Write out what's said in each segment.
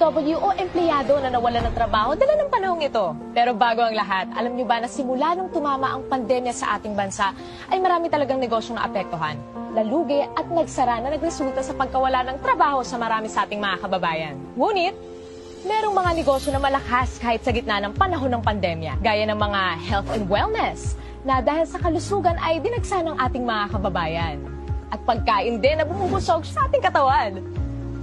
W o empleyado na nawalan ng trabaho dala ng panahong ito. Pero bago ang lahat, alam niyo ba na simula nung tumama ang pandemya sa ating bansa, ay marami talagang negosyong naapektuhan, lalugi at nagsara na nagresulta sa pagkawala ng trabaho sa marami sa ating mga kababayan. Ngunit, merong mga negosyo na malakas kahit sa gitna ng panahon ng pandemya, gaya ng mga health and wellness, na dahil sa kalusugan ay dinagsa ng ating mga kababayan. At pagkain din na bumubusog sa ating katawan.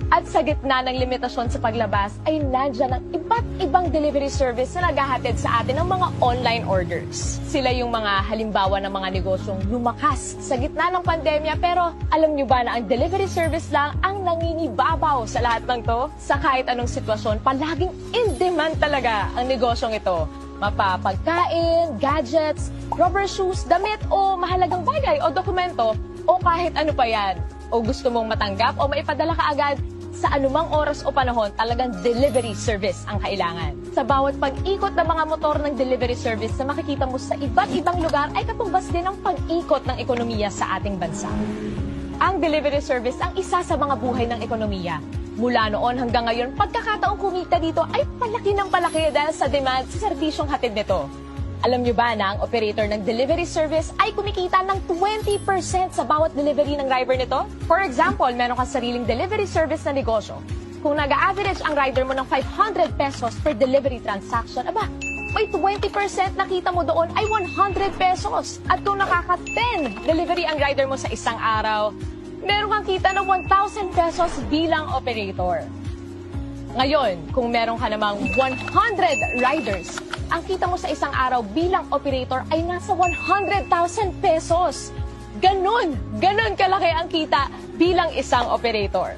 At sa gitna ng limitasyon sa paglabas ay nandyan ang iba't ibang delivery service na naghahatid sa atin ng mga online orders. Sila yung mga halimbawa ng mga negosyong lumakas sa gitna ng pandemya, pero alam nyo ba na ang delivery service lang ang nangingibabaw sa lahat ng to? Sa kahit anong sitwasyon, palaging in demand talaga ang negosyong ito. Mapapagkain, gadgets, rubber shoes, damit o mahalagang bagay o dokumento o kahit ano pa yan. O gusto mong matanggap o maipadala ka agad, sa anumang oras o panahon, talagang delivery service ang kailangan. Sa bawat pag-ikot ng mga motor ng delivery service na makikita mo sa iba't ibang lugar ay katumbas din ang pag-ikot ng ekonomiya sa ating bansa. Ang delivery service ang isa sa mga buhay ng ekonomiya. Mula noon hanggang ngayon, pagkakataong kumita dito ay palaki ng palaki dahil sa demand sa serbisyong hatid nito. Alam niyo ba na ang operator ng delivery service ay kumikita ng 20% sa bawat delivery ng driver nito? For example, meron kang sariling delivery service na negosyo. Kung nag-average ang rider mo ng 500 pesos per delivery transaction, aba, may 20% nakita mo doon ay 100 pesos. At kung nakaka-10 delivery ang rider mo sa isang araw, meron kang kita ng 1,000 pesos bilang operator. Ngayon, kung meron ka namang 100 riders, ang kita mo sa isang araw bilang operator ay nasa 100,000 pesos. Ganon kalaki ang kita bilang isang operator.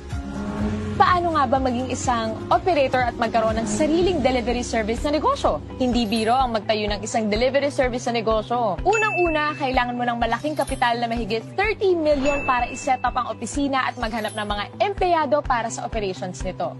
Paano nga ba maging isang operator at magkaroon ng sariling delivery service na negosyo? Hindi biro ang magtayo ng isang delivery service na negosyo. Unang-una, kailangan mo ng malaking kapital na mahigit 30 million para iset up ang opisina at maghanap ng mga empleyado para sa operations nito.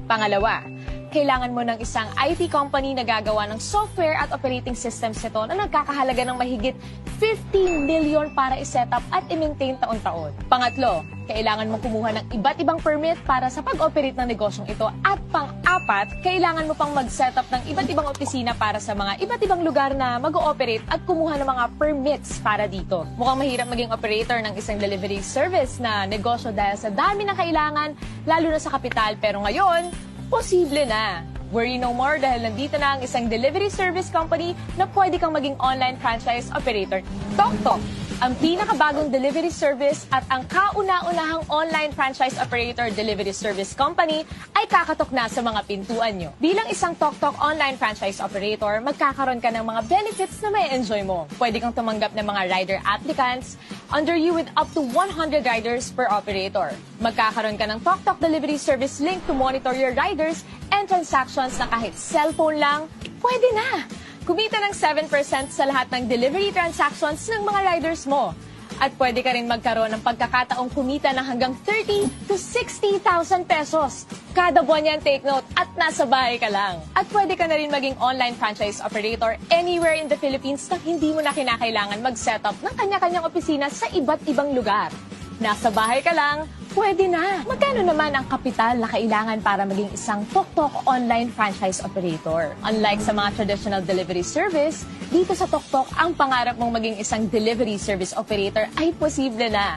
Pangalawa, kailangan mo ng isang IT company na gagawa ng software at operating systems nito na nagkakahalaga ng mahigit 50 million para i-set up at i-maintain taon-taon. Pangatlo, kailangan mong kumuha ng iba't ibang permit para sa pag-operate ng negosyong ito. At pang-apat, kailangan mo pang mag-set up ng iba't ibang opisina para sa mga iba't ibang lugar na mag-ooperate at kumuha ng mga permits para dito. Mukhang mahirap maging operator ng isang delivery service na negosyo dahil sa dami na kailangan, lalo na sa kapital. Pero ngayon, posible na. Worry no more dahil nandito na ang isang delivery service company na pwede kang maging online franchise operator. TokTok, ang pinakabagong delivery service at ang kauna-unahang online franchise operator delivery service company ay kakatok na sa mga pintuan nyo. Bilang isang TokTok online franchise operator, magkakaroon ka ng mga benefits na may enjoy mo. Pwede kang tumanggap ng mga rider applicants under you with up to 100 riders per operator. Magkakaroon ka ng TokTok delivery service link to monitor your riders and transactions na kahit cellphone lang, pwede na! Kumita ng 7% sa lahat ng delivery transactions ng mga riders mo. At pwede ka rin magkaroon ng pagkakataong kumita ng hanggang 30 to 60,000 pesos. Kada buwan yan, take note, at nasa bahay ka lang. At pwede ka na rin maging online franchise operator anywhere in the Philippines na hindi mo na kinakailangan mag-set up ng kanya-kanyang opisina sa iba't ibang lugar. Nasa bahay ka lang, pwede na. Magkano naman ang kapital na kailangan para maging isang TokTok online franchise operator? Unlike sa mga traditional delivery service, dito sa TokTok, ang pangarap mong maging isang delivery service operator ay posible na.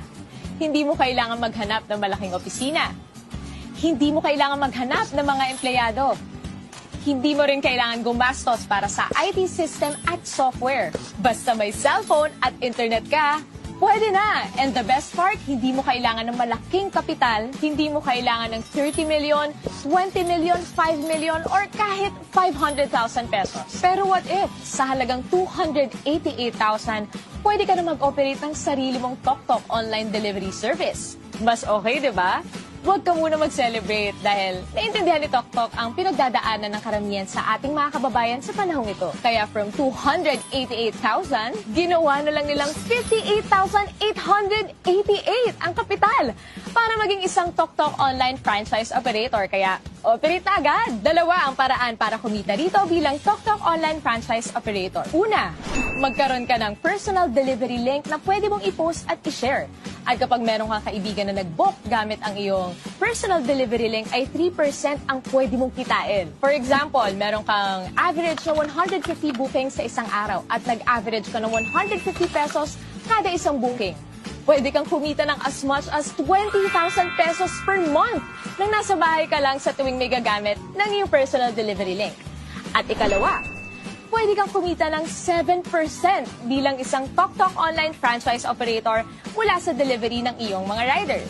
Hindi mo kailangan maghanap ng malaking opisina. Hindi mo kailangan maghanap ng mga empleyado. Hindi mo rin kailangan gumastos para sa IT system at software. Basta may cellphone at internet ka, pwede na! And the best part, hindi mo kailangan ng malaking kapital, hindi mo kailangan ng 30 million, 20 million, 5 million, or kahit 500,000 pesos. Pero what if, sa halagang 288,000, pwede ka na mag-operate ng sarili mong TokTok online delivery service? Mas okay, di ba? Huwag ka muna mag-celebrate dahil naintindihan ni TokTok ang pinagdadaanan ng karamihan sa ating mga kababayan sa panahong ito. Kaya from 288,000, ginawa na lang nilang 58,888 ang kapital para maging isang TokTok online franchise operator. Kaya operate na agad! Dalawa ang paraan para kumita dito bilang TokTok online franchise operator. Una, magkaroon ka ng personal delivery link na pwede mong i-post at i-share. At kapag meron kang kaibigan na nag-book gamit ang iyong personal delivery link, ay 3% ang pwede mong kitain. For example, meron kang average na 150 bookings sa isang araw at nag-average ka ng 150 pesos kada isang booking. Pwede kang kumita ng as much as 20,000 pesos per month nang nasa bahay ka lang sa tuwing may gagamit ng iyong personal delivery link. At ikalawa, pwede kang kumita ng 7% bilang isang TokTok online franchise operator mula sa delivery ng iyong mga rider.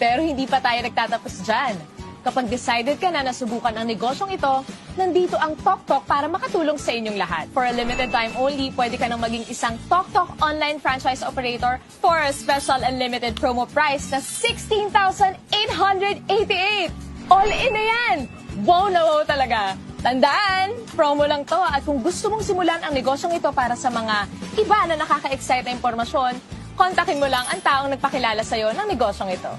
Pero hindi pa tayo nagtatapos dyan. Kapag decided ka na nasubukan ang negosyong ito, nandito ang TokTok para makatulong sa inyong lahat. For a limited time only, pwede ka nang maging isang TokTok online franchise operator for a special unlimited promo price na 16,888! All in na yan! Wow na wow talaga! Tandaan, promo lang to at kung gusto mong simulan ang negosyong ito para sa mga iba na nakaka-excite na impormasyon, kontakin mo lang ang taong nagpakilala sa'yo ng negosyong ito.